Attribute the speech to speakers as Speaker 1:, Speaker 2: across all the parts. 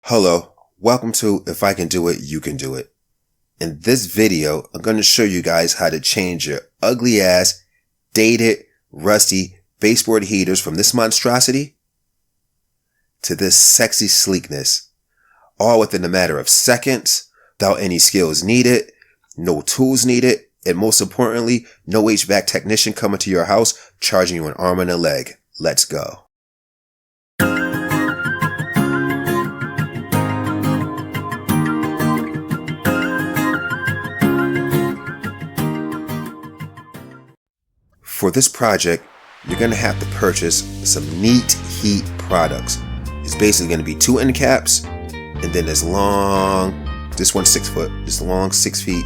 Speaker 1: Hello, welcome to If I Can Do It, You Can Do It. In this video, I'm going to show you guys how to change your ugly ass, dated, rusty baseboard heaters from this monstrosity to this sexy sleekness, all within a matter of seconds, without any skills needed, no tools needed, and most importantly, no HVAC technician coming to your house charging you an arm and a leg. Let's go. For this project, you're going to have to purchase some Neat Heat products. It's basically going to be 2 end caps and then this one's 6 foot, this long 6 feet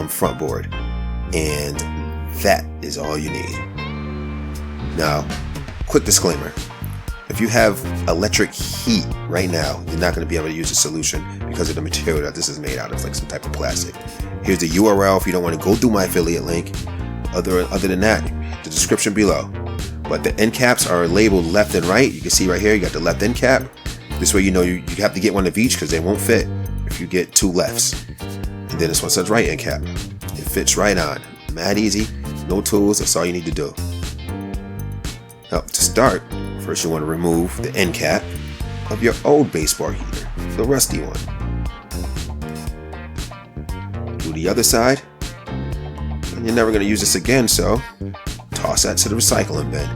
Speaker 1: front board. And that is all you need. Now, quick disclaimer. If you have electric heat right now, you're not going to be able to use the solution because of the material that this is made out of, like some type of plastic. Here's the URL if you don't want to go through my affiliate link. Other than that, the description below. But the end caps are labeled left and right. You can see right here, you got the left end cap. This way you know you have to get one of each because they won't fit if you get 2 lefts. And then this one says right end cap. It fits right on. Mad easy, no tools, that's all you need to do. Now to start, first you want to remove the end cap of your old baseboard heater, the rusty one. Do the other side. You're never going to use this again, so toss that to the recycling bin.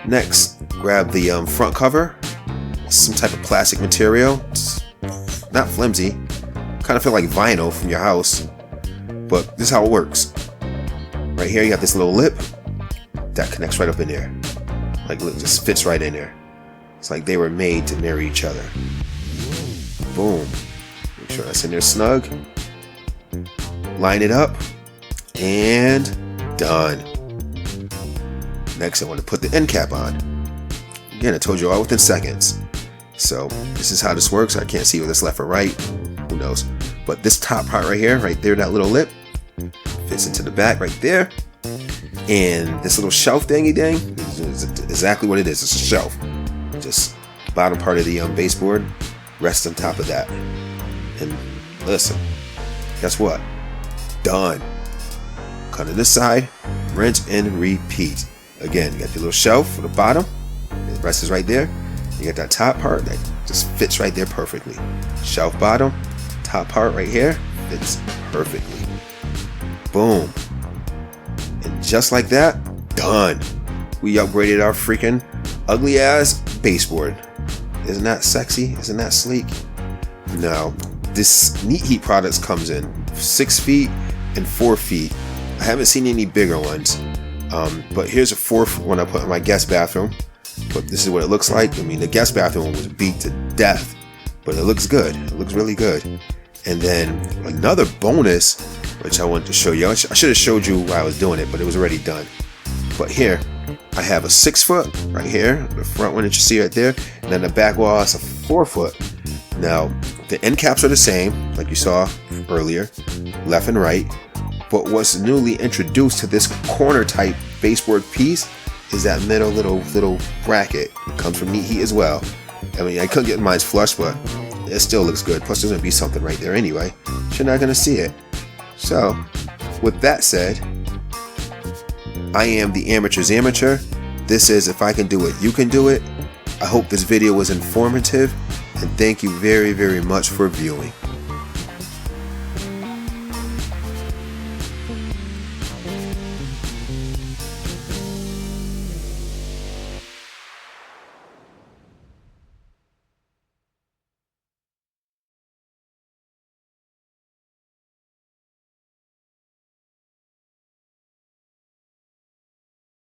Speaker 1: Next, grab the front cover, some type of plastic material. It's not flimsy, kind of feel like vinyl from your house, but this is how it works. Right here, you have this little lip that connects right up in there. Like, look, just fits right in there. It's like they were made to marry each other. Boom. Make sure that's in there snug. Line it up. And done. Next, I want to put the end cap on. Again, I told you all within seconds. So this is how this works. I can't see whether it's left or right. Who knows? But this top part right here, right there, that little lip, fits into the back right there. And this little shelf thingy thing is exactly what it is. It's a shelf. Just the bottom part of the baseboard rests on top of that. And listen, guess what? Done. Cut to this side, rinse and repeat. Again, you got your little shelf for the bottom, the rest is right there. You got that top part that just fits right there perfectly. Shelf bottom, top part right here fits perfectly. Boom. And just like that, done. We upgraded our freaking ugly ass baseboard. Isn't that sexy? Isn't that sleek? Now, this Neat Heat products comes in 6 feet and 4 feet. I haven't seen any bigger ones, but here's a 4th one I put in my guest bathroom. But this is what it looks like. I mean, the guest bathroom was beat to death, but it looks good. It looks really good. And then another bonus, which I wanted to show you. I should have showed you while I was doing it, but it was already done. But here, I have a 6 foot right here, the front one that you see right there, and then the back wall is a 4 foot. Now, the end caps are the same, like you saw earlier, left and right. But what's newly introduced to this corner type baseboard piece is that middle little bracket. It comes from Neat Heat as well. I mean, I couldn't get mine's flush, but it still looks good. Plus, there's going to be something right there anyway. You're not going to see it. So, with that said, I am the amateur's amateur. This is If I Can Do It, You Can Do It. I hope this video was informative, and thank you very, very much for viewing.